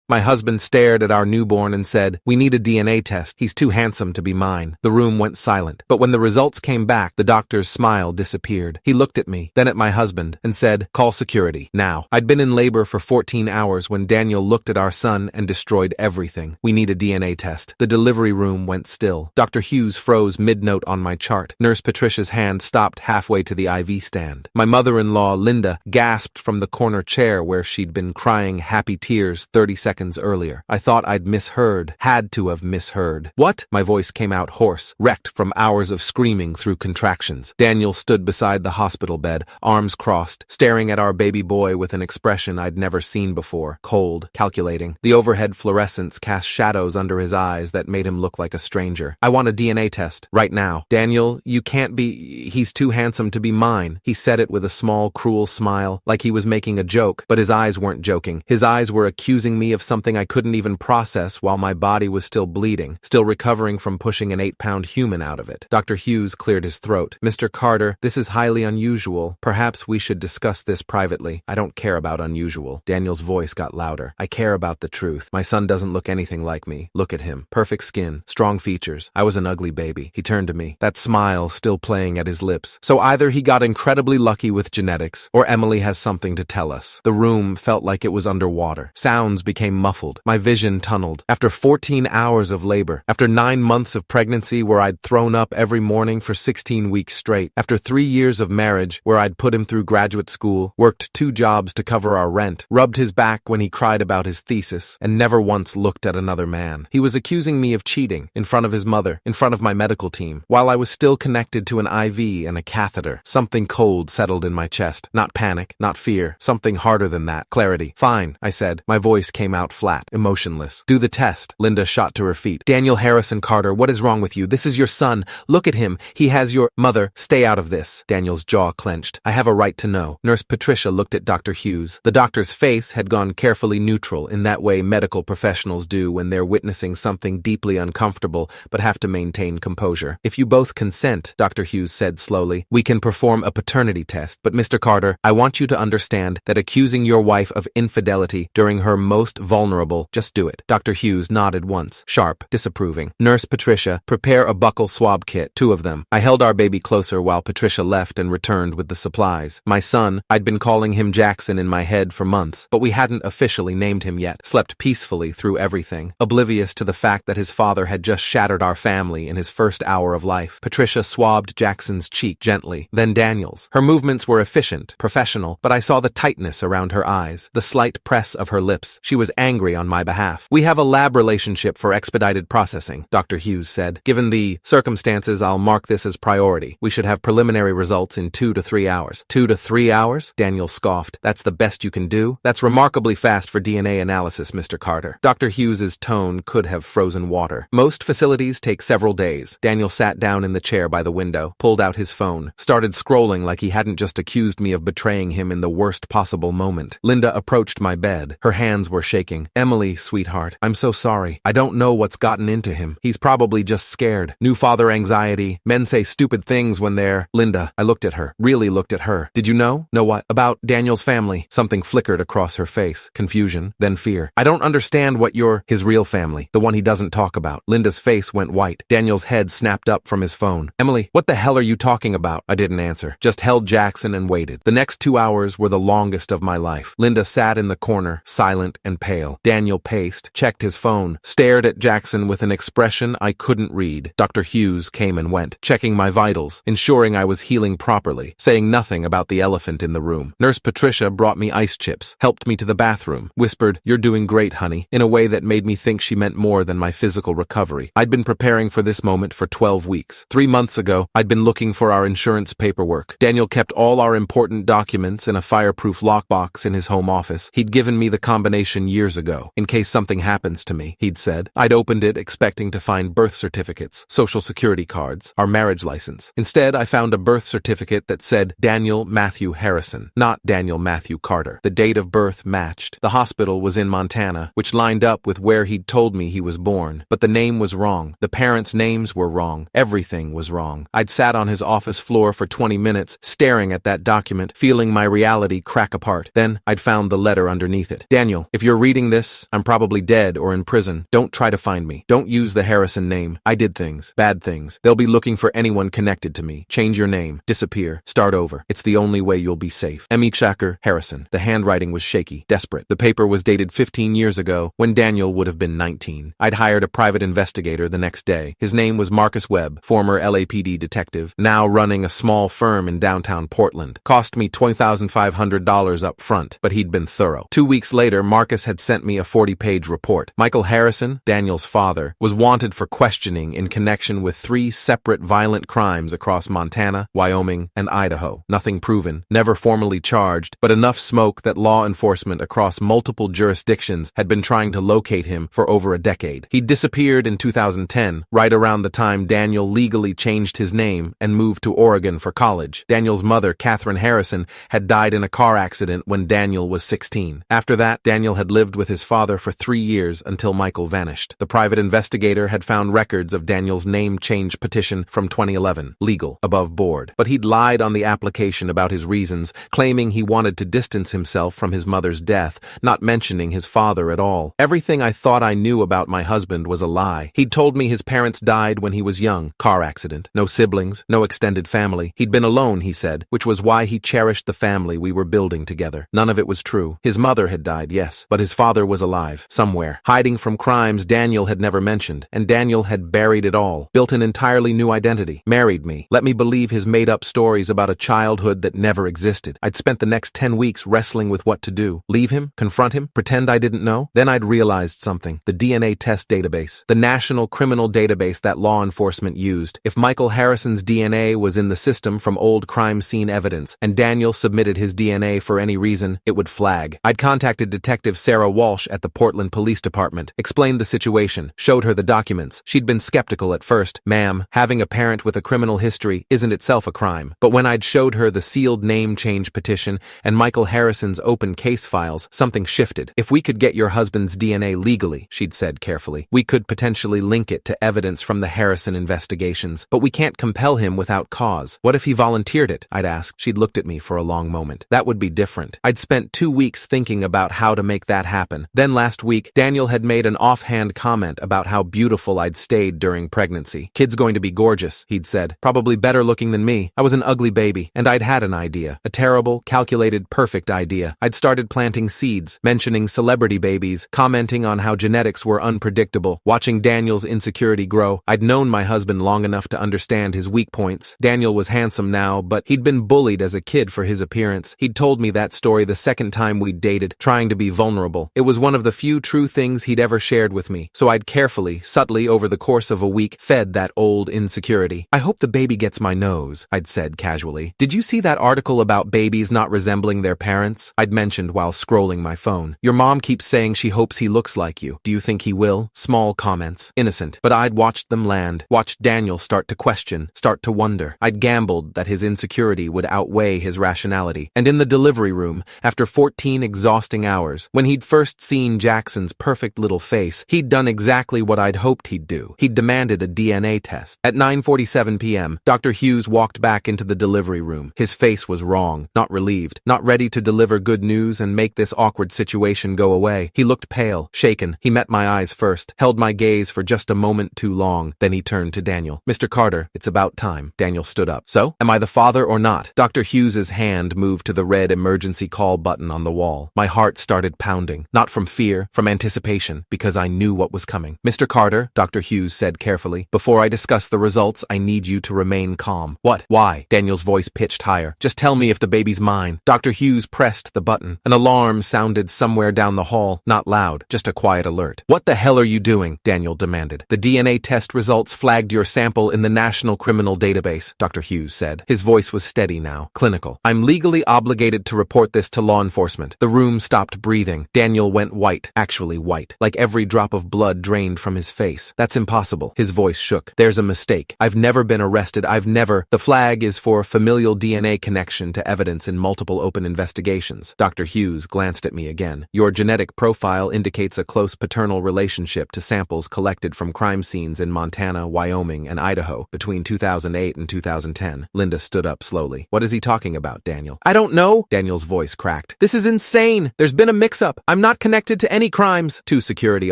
My husband stared at our newborn and said, "We need a DNA test. He's too handsome to be mine." The room went silent, but when the results came back, the doctor's smile disappeared. He looked at me, then at my husband, and said, "Call security, now." I'd been in labor for 14 hours when Daniel looked at our son and destroyed everything. "We need a DNA test." The delivery room went still. Dr. Hughes froze mid-note on my chart. Nurse Patricia's hand stopped halfway to the IV stand. My mother-in-law, Linda, gasped from the corner chair where she'd been crying happy tears 30 seconds earlier. I thought I'd misheard. Had to have misheard. "What?" My voice came out hoarse, wrecked from hours of screaming through contractions. Daniel stood beside the hospital bed, arms crossed, staring at our baby boy with an expression I'd never seen before. Cold, calculating. The overhead fluorescence cast shadows under his eyes that made him look like a stranger. "I want a DNA test. Right now." "Daniel, you can't be. He's too handsome to be mine." He said it with a small, cruel smile, like he was making a joke, but his eyes weren't joking. His eyes were accusing me of something I couldn't even process while my body was still bleeding, still recovering from pushing an 8-pound human out of it. Dr. Hughes cleared his throat. "Mr. Carter, this is highly unusual. Perhaps we should discuss this privately." "I don't care about unusual." Daniel's voice got louder. "I care about the truth. My son doesn't look anything like me. Look at him. Perfect skin, strong features. I was an ugly baby." He turned to me, that smile still playing at his lips. "So either he got incredibly lucky with genetics, or Emily has something to tell us." The room felt like it was underwater. Sounds became muffled. My vision tunneled. After 14 hours of labor, after 9 months of pregnancy where I'd thrown up every morning for 16 weeks straight, after 3 years of marriage where I'd put him through graduate school, worked 2 jobs to cover our rent, rubbed his back when he cried about his thesis, and never once looked at another man. He was accusing me of cheating, in front of his mother, in front of my medical team, while I was still connected to an IV and a catheter. Something cold settled in my chest. Not panic, not fear, something harder than that. Clarity. "Fine," I said. My voice came out flat, emotionless. "Do the test." Linda shot to her feet. "Daniel Harrison Carter, what is wrong with you? This is your son. Look at him. He has your mother. Stay out of this." Daniel's jaw clenched. "I have a right to know." Nurse Patricia looked at Dr. Hughes. The doctor's face had gone carefully neutral in that way medical professionals do when they're witnessing something deeply uncomfortable but have to maintain composure. "If you both consent," Dr. Hughes said slowly, "we can perform a paternity test. But Mr. Carter, I want you to understand that accusing your wife of infidelity during her most vulnerable, just do it." Dr. Hughes nodded once, sharp, disapproving. "Nurse Patricia, prepare a buccal swab kit, 2 of them." I held our baby closer while Patricia left and returned with the supplies. My son, I'd been calling him Jackson in my head for months, but we hadn't officially named him yet, slept peacefully through everything, oblivious to the fact that his father had just shattered our family in his first hour of life. Patricia swabbed Jackson's cheek gently, then Daniel's. Her movements were efficient, professional, but I saw the tightness around her eyes, the slight press of her lips. She was angry on my behalf. "We have a lab relationship for expedited processing," Dr. Hughes said. "Given the circumstances, I'll mark this as priority. We should have preliminary results in 2 to 3 hours." 2 to 3 hours? Daniel scoffed. "That's the best you can do? That's remarkably fast for DNA analysis, Mr. Carter." Dr. Hughes's tone could have frozen water. "Most facilities take several days." Daniel sat down in the chair by the window, pulled out his phone, started scrolling like he hadn't just accused me of betraying him in the worst possible moment. Linda approached my bed. Her hands were shaking. "Emily, sweetheart, I'm so sorry. I don't know what's gotten into him. He's probably just scared. New father anxiety. Men say stupid things when they're—" "Linda," I looked at her, really looked at her. "Did you know?" "Know what?" "About Daniel's family." Something flickered across her face. Confusion, then fear. "I don't understand what his real family, the one he doesn't talk about." Linda's face went white. Daniel's head snapped up from his phone. "Emily, what the hell are you talking about?" I didn't answer, just held Jackson and waited. The next 2 hours were the longest of my life. Linda sat in the corner, silent and pale. Daniel paced, checked his phone, stared at Jackson with an expression I couldn't read. Dr. Hughes came and went, checking my vitals, ensuring I was healing properly, saying nothing about the elephant in the room. Nurse Patricia brought me ice chips, helped me to the bathroom, whispered, "You're doing great, honey," in a way that made me think she meant more than my physical recovery. I'd been preparing for this moment for 12 weeks. 3 months ago, I'd been looking for our insurance paperwork. Daniel kept all our important documents in a fireproof lockbox in his home office. He'd given me the combination years ago. "In case something happens to me," he'd said. I'd opened it expecting to find birth certificates, social security cards, our marriage license. Instead, I found a birth certificate that said Daniel Matthew Harrison, not Daniel Matthew Carter. The date of birth matched. The hospital was in Montana, which lined up with where he'd told me he was born. But the name was wrong. The parents' names were wrong. Everything was wrong. I'd sat on his office floor for 20 minutes, staring at that document, feeling my reality crack apart. Then, I'd found the letter underneath it. "Daniel, if you're reading reading this, I'm probably dead or in prison. Don't try to find me. Don't use the Harrison name. I did things. Bad things. They'll be looking for anyone connected to me. Change your name. Disappear. Start over. It's the only way you'll be safe. M.E. Shacker, Harrison. The handwriting was shaky, desperate. The paper was dated 15 years ago, when Daniel would have been 19. I'd hired a private investigator the next day. His name was Marcus Webb, former LAPD detective, now running a small firm in downtown Portland. Cost me $20,500 up front, but he'd been thorough. 2 weeks later, Marcus had sent me a 40-page report. Michael Harrison, Daniel's father, was wanted for questioning in connection with 3 separate violent crimes across Montana, Wyoming, and Idaho. Nothing proven, never formally charged, but enough smoke that law enforcement across multiple jurisdictions had been trying to locate him for over a decade. He disappeared in 2010, right around the time Daniel legally changed his name and moved to Oregon for college. Daniel's mother, Catherine Harrison, had died in a car accident when Daniel was 16. After that, Daniel had lived with his father for 3 years until Michael vanished. The private investigator had found records of Daniel's name change petition from 2011, legal, above board. But he'd lied on the application about his reasons, claiming he wanted to distance himself from his mother's death, not mentioning his father at all. Everything I thought I knew about my husband was a lie. He'd told me his parents died when he was young, car accident, no siblings, no extended family. He'd been alone, he said, which was why he cherished the family we were building together. None of it was true. His mother had died, yes, but his father was alive, somewhere, hiding from crimes Daniel had never mentioned, and Daniel had buried it all, built an entirely new identity, married me, let me believe his made-up stories about a childhood that never existed. I'd spent the next 10 weeks wrestling with what to do. Leave him? Confront him? Pretend I didn't know? Then I'd realized something. The DNA test database. The national criminal database that law enforcement used. If Michael Harrison's DNA was in the system from old crime scene evidence, and Daniel submitted his DNA for any reason, it would flag. I'd contacted Detective Sarah Walsh at the Portland Police Department, explained the situation, showed her the documents. She'd been skeptical at first. Ma'am, having a parent with a criminal history isn't itself a crime. But when I'd showed her the sealed name change petition and Michael Harrison's open case files, something shifted. If we could get your husband's DNA legally, she'd said carefully, we could potentially link it to evidence from the Harrison investigations. But we can't compel him without cause. What if he volunteered it? I'd asked. She'd looked at me for a long moment. That would be different. I'd spent 2 weeks thinking about how to make that happen. Then last week, Daniel had made an offhand comment about how beautiful I'd stayed during pregnancy. Kid's going to be gorgeous, he'd said. Probably better looking than me. I was an ugly baby, and I'd had an idea. A terrible, calculated, perfect idea. I'd started planting seeds, mentioning celebrity babies, commenting on how genetics were unpredictable, watching Daniel's insecurity grow. I'd known my husband long enough to understand his weak points. Daniel was handsome now, but he'd been bullied as a kid for his appearance. He'd told me that story the second time we'd dated, trying to be vulnerable. It was one of the few true things he'd ever shared with me, so I'd carefully, subtly over the course of a week, fed that old insecurity. I hope the baby gets my nose, I'd said casually. Did you see that article about babies not resembling their parents? I'd mentioned while scrolling my phone. Your mom keeps saying she hopes he looks like you. Do you think he will? Small comments. Innocent. But I'd watched them land, watched Daniel start to question, start to wonder. I'd gambled that his insecurity would outweigh his rationality. And in the delivery room, after 14 exhausting hours, when he'd first seen Jackson's perfect little face, he'd done exactly what I'd hoped he'd do. He'd demanded a DNA test. At 9:47 p.m., Dr. Hughes walked back into the delivery room. His face was wrong, not relieved, not ready to deliver good news and make this awkward situation go away. He looked pale, shaken. He met my eyes first, held my gaze for just a moment too long. Then he turned to Daniel. Mr. Carter, it's about time. Daniel stood up. So, am I the father or not? Dr. Hughes's hand moved to the red emergency call button on the wall. My heart started pounding, not from fear, from anticipation, because I knew what was coming. Mr. Carter, Dr. Hughes said carefully, before I discuss the results, I need you to remain calm. What? Why? Daniel's voice pitched higher. Just tell me if the baby's mine. Dr. Hughes pressed the button. An alarm sounded somewhere down the hall, not loud, just a quiet alert. What the hell are you doing? Daniel demanded. The DNA test results flagged your sample in the National Criminal Database, Dr. Hughes said. His voice was steady now, clinical. I'm legally obligated to report this to law enforcement. The room stopped breathing. Daniel went white, actually white, like every drop of blood drained from his face. That's impossible. His voice shook. There's a mistake. I've never been arrested. The flag is for familial DNA connection to evidence in multiple open investigations. Dr. Hughes glanced at me again. Your genetic profile indicates a close paternal relationship to samples collected from crime scenes in Montana, Wyoming, and Idaho between 2008 and 2010. Linda stood up slowly. What is he talking about, Daniel? I don't know. Daniel's voice cracked. This is insane. There's been a mix-up. I'm not connected to any crimes. Two security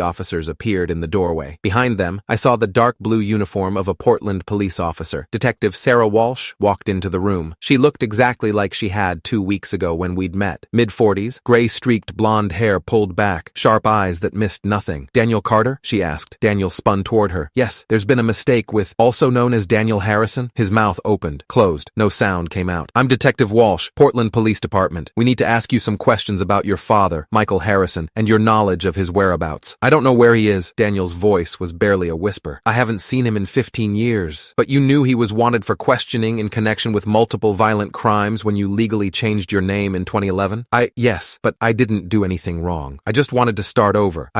officers appeared in the doorway. Behind them, I saw the dark blue uniform of a Portland police officer. Detective Sarah Walsh walked into the room. She looked exactly like she had 2 weeks ago when we'd met. Mid-40s, gray-streaked blonde hair pulled back, sharp eyes that missed nothing. Daniel Carter? She asked. Daniel spun toward her. Yes, there's been a mistake with, also known as Daniel Harrison. His mouth opened, closed. No sound came out. I'm Detective Walsh, Portland Police Department. We need to ask you some questions about your father, Michael Harrison, and your knowledge of his whereabouts. I don't know where he is. Daniel's voice was barely a whisper. I haven't seen him in 15 years. But you knew he was wanted for questioning in connection with multiple violent crimes when you legally changed your name in 2011? Yes, but I didn't do anything wrong. I just wanted to start over.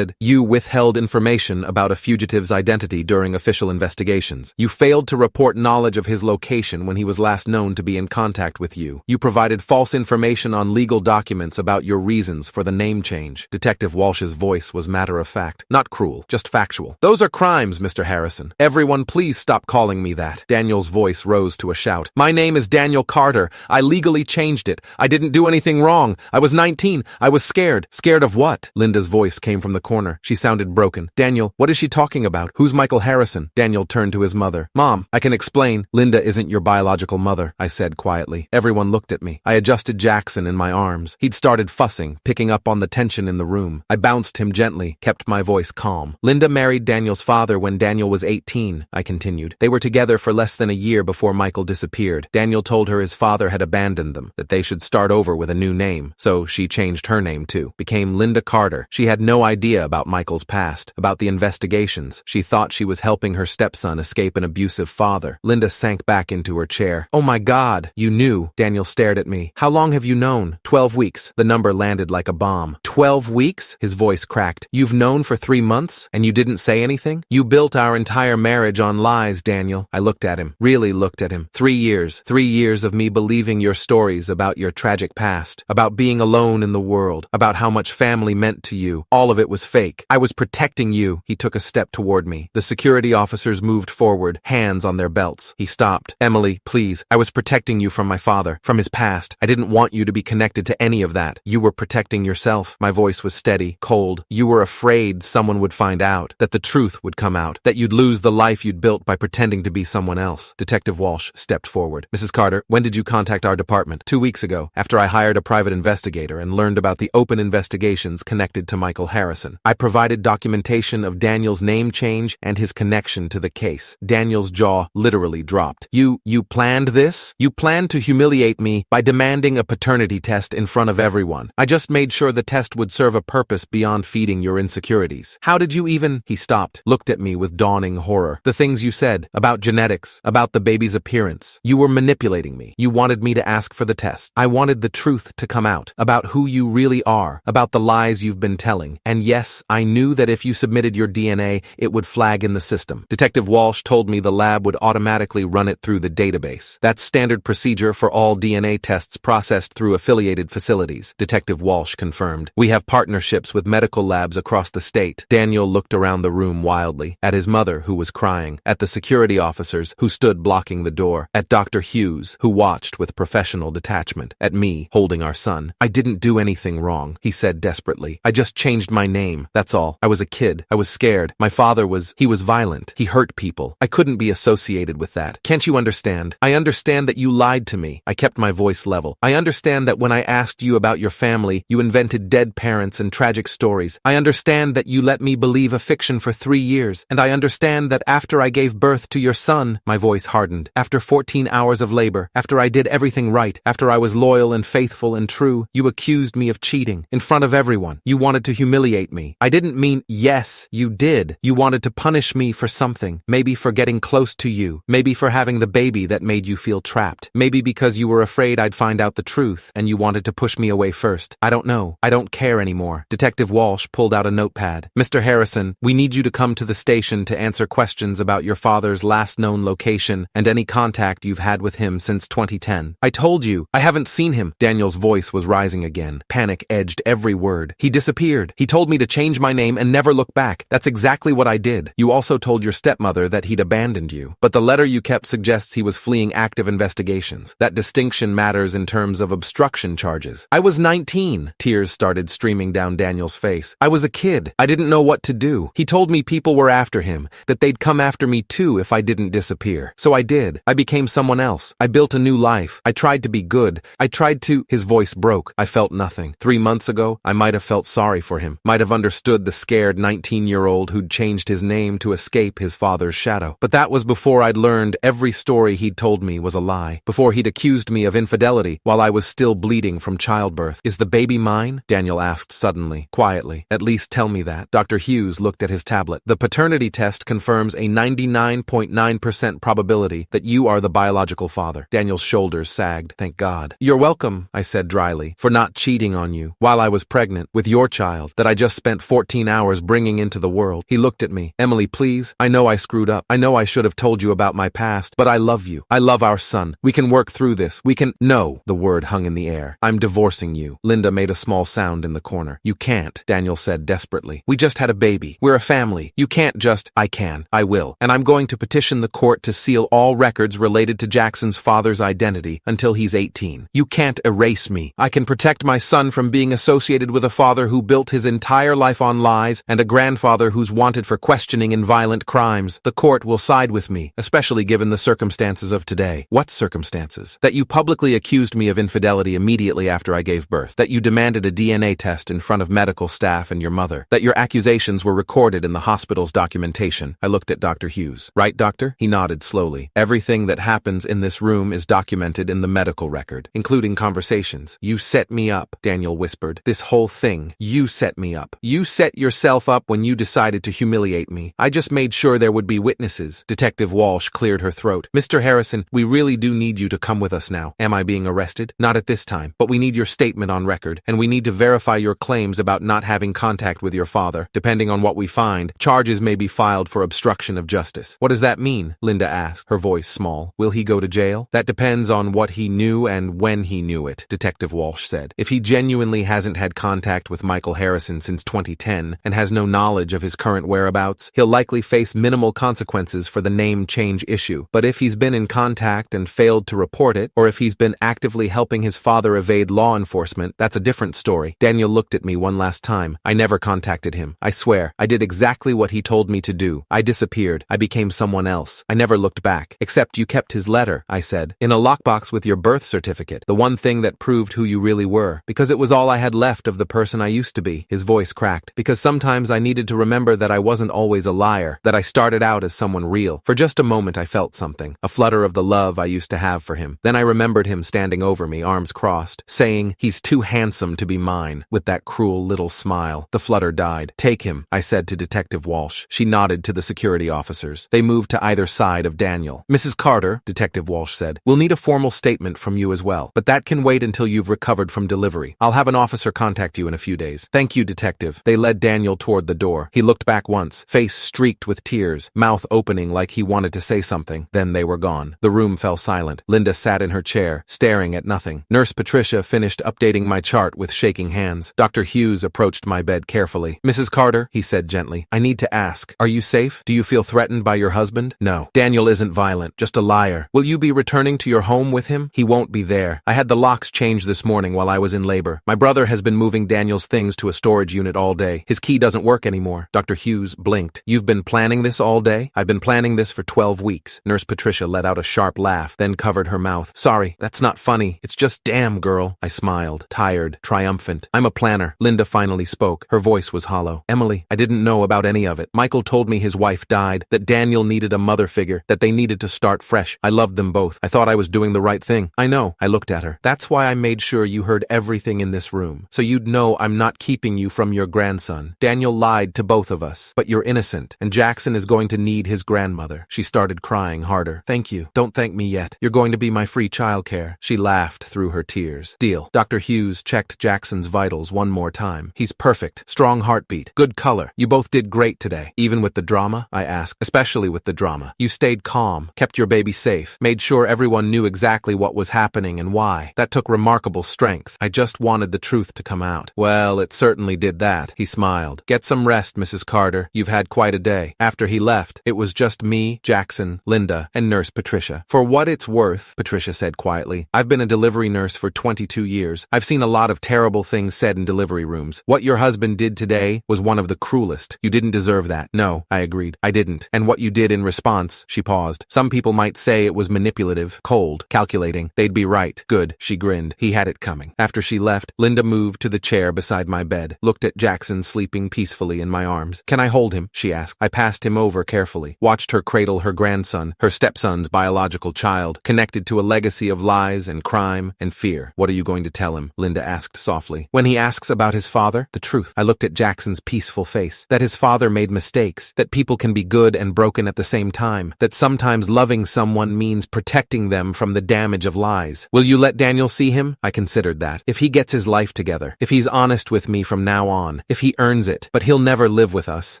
You withheld information about a fugitive's identity during official investigations. You failed to report knowledge of his location when he was last known to be in contact with you. You provided false information on legal documents about your reasons for the name change. Detective Walsh's voice was matter-of-fact, not cruel, just factual. Those are crimes, Mr. Harrison. Everyone please stop calling me that. Daniel's voice rose to a shout. My name is Daniel Carter. I legally changed it. I didn't do anything wrong. I was 19. I was scared. Scared of what? Linda's voice came from the corner. She sounded broken. Daniel, what is she talking about? Who's Michael Harrison? Daniel turned to his mother. Mom, I can explain. Linda isn't your biological mother, I said quietly. Everyone looked at me. I adjusted Jackson in my arms. He'd started fussing, picking up on the tension in the room. I bounced him gently, kept my voice calm. Linda married Daniel's father when Daniel was 18, I continued. They were together for less than a year before Michael disappeared. Daniel told her his father had abandoned them, that they should start over with a new name. So she changed her name too, became Linda Carter. She had no idea about Michael's past, about the investigations. She thought she was helping her stepson escape an abusive father. Linda sank back into her chair. Oh my God, you knew. Daniel stared at me. How long have you known? 12 weeks. The number landed like a bomb. 12 weeks? His voice cracked. You've known for 3 months? And you didn't say anything? You built our entire marriage on lies, Daniel. I looked at him, really looked at him. 3 years. 3 years of me believing your stories about your tragic past, about being alone in the world, about how much family meant to you. All of it was fake. I was protecting you. He took a step toward me. The security officers moved forward, hands on their belts. He stopped. Emily, please. I was protecting you from my father, from his past. I didn't want you to be connected to any of that. You were protecting yourself. My voice was steady, cold. You were afraid someone would find out, that the truth would come out, that you'd lose the life you'd built by pretending to be someone else. Detective Walsh stepped forward. Mrs. Carter, when did you contact our department? 2 weeks ago, after I hired a private investigator and learned about the open investigations connected to Michael Harrison. I provided documentation of Daniel's name change and his connection to the case. Daniel's jaw literally dropped. You planned this? You planned to humiliate me by demanding a paternity test in front of everyone. I just made sure the test would serve a purpose beyond feeding your insecurities. How did you even? He stopped, looked at me with dawning horror. The things you said, about genetics, about the baby's appearance. You were manipulating me. You wanted me to ask for the test. I wanted the truth to come out, about who you really are, about the lies you've been telling. And yes, I knew that if you submitted your DNA, it would flag in the system. Detective Walsh told me the lab would automatically run it through the database. That's standard procedure for all DNA tests processed through affiliated facilities, Detective Walsh confirmed. We have partnerships with medical labs across the state. Daniel looked around the room wildly, at his mother, who was crying, at the security officers who stood blocking the door, at Dr. Hughes, who watched with professional detachment, at me, holding our son. I didn't do anything wrong, he said desperately. I just changed my name, that's all. I was a kid. I was scared. My father he was violent. He hurt people. I couldn't be associated with that. Can't you understand? I understand that you lied to me. I kept my voice level. I understand that when I asked you about your family, you invented dead parents and tragic stories. I understand that you let me believe a fiction for 3 years. And I understand that after I gave birth to your son, my voice hardened. After 14 hours of labor, after I did everything right, after I was loyal and faithful and true, you accused me of cheating in front of everyone. You wanted to humiliate me. I didn't mean, yes, you did. You wanted to punish me for something. Maybe for getting close to you. Maybe for having the baby that made you feel trapped. Maybe because you were afraid I'd find out the truth and you wanted to push me away first. I don't know. I don't care anymore. Detective Walsh pulled out a notepad. Mr. Harrison, we need you to come to the station to answer questions about your father's last known location and any contact you've had with him since 2010. I told you, I haven't seen him. Daniel's voice was rising again. Panic edged every word. He disappeared. He told me to change my name and never look back. That's exactly what I did. You also told your stepmother that he'd abandoned you. But the letter you kept suggests he was fleeing active investigations. That distinction matters in terms of obstruction charges. I was 19. Tears started started streaming down Daniel's face. I was a kid. I didn't know what to do. He told me people were after him, that they'd come after me too if I didn't disappear. So I did. I became someone else. I built a new life. I tried to be good. I tried to— His voice broke. I felt nothing. 3 months ago, I might have felt sorry for him, might have understood the scared 19-year-old who'd changed his name to escape his father's shadow. But that was before I'd learned every story he'd told me was a lie, before he'd accused me of infidelity while I was still bleeding from childbirth. Is the baby mine? Daniel asked suddenly, quietly. At least tell me that. Dr. Hughes looked at his tablet. The paternity test confirms a 99.9% probability that you are the biological father. Daniel's shoulders sagged. Thank God. You're welcome, I said dryly, for not cheating on you while I was pregnant with your child that I just spent 14 hours bringing into the world. He looked at me. Emily, please. I know I screwed up. I know I should have told you about my past, but I love you. I love our son. We can work through this. We can— No, the word hung in the air. I'm divorcing you. Linda made a small sound in the corner. You can't, Daniel said desperately. We just had a baby. We're a family. You can't just— I can. I will. And I'm going to petition the court to seal all records related to Jackson's father's identity until he's 18. You can't erase me. I can protect my son from being associated with a father who built his entire life on lies and a grandfather who's wanted for questioning in violent crimes. The court will side with me, especially given the circumstances of today. What circumstances? That you publicly accused me of infidelity immediately after I gave birth. That you demanded a DNA test in front of medical staff and your mother. That your accusations were recorded in the hospital's documentation. I looked at Dr. Hughes. Right, doctor? He nodded slowly. Everything that happens in this room is documented in the medical record, including conversations. You set me up, Daniel whispered. This whole thing. You set me up. You set yourself up when you decided to humiliate me. I just made sure there would be witnesses. Detective Walsh cleared her throat. Mr. Harrison, we really do need you to come with us now. Am I being arrested? Not at this time, but we need your statement on record, and we need to verify your claims about not having contact with your father. Depending on what we find, charges may be filed for obstruction of justice. What does that mean? Linda asked, her voice small. Will he go to jail? That depends on what he knew and when he knew it, Detective Walsh said. If he genuinely hasn't had contact with Michael Harrison since 2010 and has no knowledge of his current whereabouts, he'll likely face minimal consequences for the name change issue. But if he's been in contact and failed to report it, or if he's been actively helping his father evade law enforcement, that's a different story. Daniel looked at me one last time. I never contacted him. I swear, I did exactly what he told me to do. I disappeared. I became someone else. I never looked back. Except you kept his letter, I said, in a lockbox with your birth certificate. The one thing that proved who you really were. Because it was all I had left of the person I used to be. His voice cracked. Because sometimes I needed to remember that I wasn't always a liar. That I started out as someone real. For just a moment I felt something. A flutter of the love I used to have for him. Then I remembered him standing over me, arms crossed, saying, "He's too handsome to be mine," with that cruel little smile. The flutter died. "Take him," I said to Detective Walsh. She nodded to the security officers. They moved to either side of Daniel. "Mrs. Carter," Detective Walsh said, "we'll need a formal statement from you as well, but that can wait until you've recovered from delivery. I'll have an officer contact you in a few days." "Thank you, Detective." They led Daniel toward the door. He looked back once, face streaked with tears, mouth opening like he wanted to say something. Then they were gone. The room fell silent. Linda sat in her chair, staring at nothing. Nurse Patricia finished updating my chart with shaking hands. Dr. Hughes approached my bed carefully. "Mrs. Carter," he said gently, "I need to ask, are you safe? Do you feel threatened by your husband?" "No. Daniel isn't violent, just a liar." "Will you be returning to your home with him?" "He won't be there. I had the locks changed this morning while I was in labor. My brother has been moving Daniel's things to a storage unit all day. His key doesn't work anymore." Dr. Hughes blinked. "You've been planning this all day?" "I've been planning this for 12 weeks. Nurse Patricia let out a sharp laugh, then covered her mouth. "Sorry, that's not funny. It's just damn, girl." I smiled, tired, triumphant. "I'm a planner." Linda finally spoke. Her voice was hollow. "Emily, I didn't know about any of it. Michael told me his wife died, that Daniel needed a mother figure, that they needed to start fresh. I loved them both. I thought I was doing the right thing." "I know." I looked at her. "That's why I made sure you heard everything in this room. So you'd know I'm not keeping you from your grandson. Daniel lied to both of us, but you're innocent, and Jackson is going to need his grandmother." She started crying harder. "Thank you. Don't thank me yet. You're going to be my free childcare." She laughed through her tears. "Deal." Dr. Hughes checked Jackson's vitals one more time. "He's perfect. Strong heartbeat. Good color. You both did great today." "Even with the drama?" I asked. "Especially with the drama. You stayed calm, kept your baby safe, made sure everyone knew exactly what was happening and why. That took remarkable strength. I just wanted the truth to come out." "Well, it certainly did that." He smiled. "Get some rest, Mrs. Carter. You've had quite a day." After he left, it was just me, Jackson, Linda, and Nurse Patricia. "For what it's worth," Patricia said quietly, "I've been a delivery nurse for 22 years. I've seen a lot of terrible things things said in delivery rooms. What your husband did today was one of the cruelest. You didn't deserve that. No, I agreed. I didn't. And what you did in response, she paused. Some people might say it was manipulative, cold, calculating. They'd be right. Good, she grinned. He had it coming. After she left, Linda moved to the chair beside my bed, looked at Jackson sleeping peacefully in my arms. Can I hold him? She asked. I passed him over carefully, watched her cradle her grandson, her stepson's biological child, connected to a legacy of lies and crime and fear. What are you going to tell him? Linda asked softly. When he asks about his father, the truth. I looked at Jackson's peaceful face. That his father made mistakes, that people can be good and broken at the same time, that sometimes loving someone means protecting them from the damage of lies. Will you let Daniel see him? I considered that. If he gets his life together, if he's honest with me from now on, if he earns it, but he'll never live with us,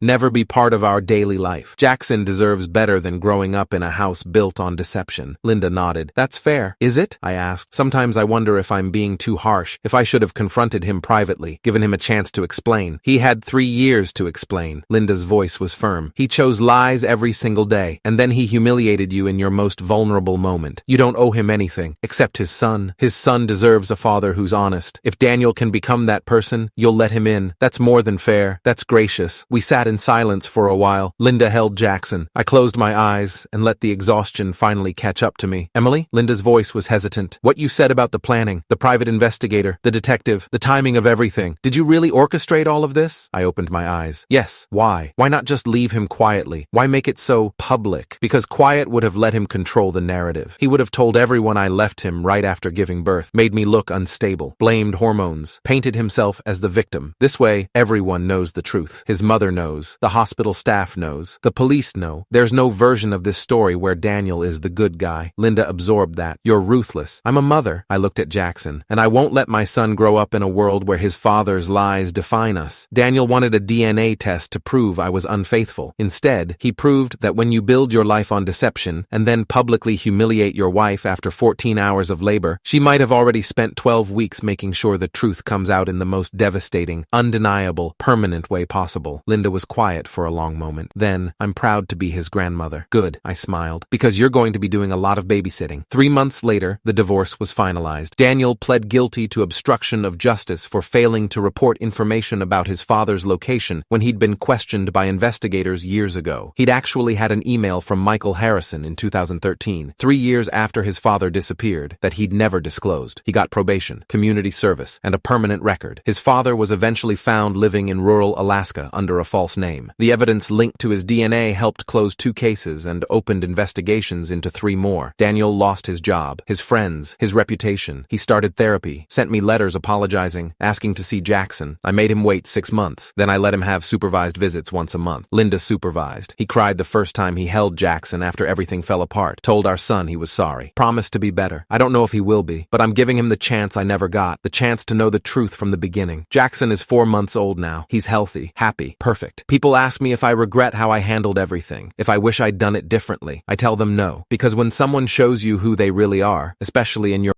never be part of our daily life. Jackson deserves better than growing up in a house built on deception. Linda nodded. That's fair. Is it? I asked. Sometimes I wonder if I'm being too harsh, if I should have confronted him privately, given him a chance to explain. He had 3 years to explain. Linda's voice was firm. He chose lies every single day, and then he humiliated you in your most vulnerable moment. You don't owe him anything, except his son. His son deserves a father who's honest. If Daniel can become that person, you'll let him in. That's more than fair. That's gracious. We sat in silence for a while. Linda held Jackson. I closed my eyes and let the exhaustion finally catch up to me. Emily? Linda's voice was hesitant. What you said about the planning, the private investigator, the detective, the timing of everything. Did you really orchestrate all of this? I opened my eyes. Yes. Why? Why not just leave him quietly? Why make it so public? Because quiet would have let him control the narrative. He would have told everyone I left him right after giving birth, made me look unstable, blamed hormones, painted himself as the victim. This way, everyone knows the truth. His mother knows. The hospital staff knows. The police know. There's no version of this story where Daniel is the good guy. Linda absorbed that. You're ruthless. I'm a mother. I looked at Jackson. And I won't let my son grow up in a world where his father's lies define us. Daniel wanted a DNA test to prove I was unfaithful. Instead, he proved that when you build your life on deception and then publicly humiliate your wife after 14 hours of labor, she might have already spent 12 weeks making sure the truth comes out in the most devastating, undeniable, permanent way possible. Linda was quiet for a long moment. Then, I'm proud to be his grandmother. Good, I smiled, because you're going to be doing a lot of babysitting. 3 months later, the divorce was finalized. Daniel pled guilty to obstruction of justice for failing to report information about his father's location when he'd been questioned by investigators years ago. He'd actually had an email from Michael Harrison in 2013, 3 years after his father disappeared, that he'd never disclosed. He got probation, community service, and a permanent record. His father was eventually found living in rural Alaska under a false name. The evidence linked to his DNA helped close 2 cases and opened investigations into 3 more. Daniel lost his job, his friends, his reputation. He started therapy, sent me letters apologizing, asking to see Jackson. I made him wait 6 months. Then I let him have supervised visits once a month. Linda supervised. He cried the first time he held Jackson after everything fell apart, told our son he was sorry, promised to be better. I don't know if he will be, but I'm giving him the chance I never got, the chance to know the truth from the beginning. Jackson is 4 months old now. He's healthy, happy, perfect. People ask me if I regret how I handled everything, if I wish I'd done it differently. I tell them no, because when someone shows you who they really are, especially in your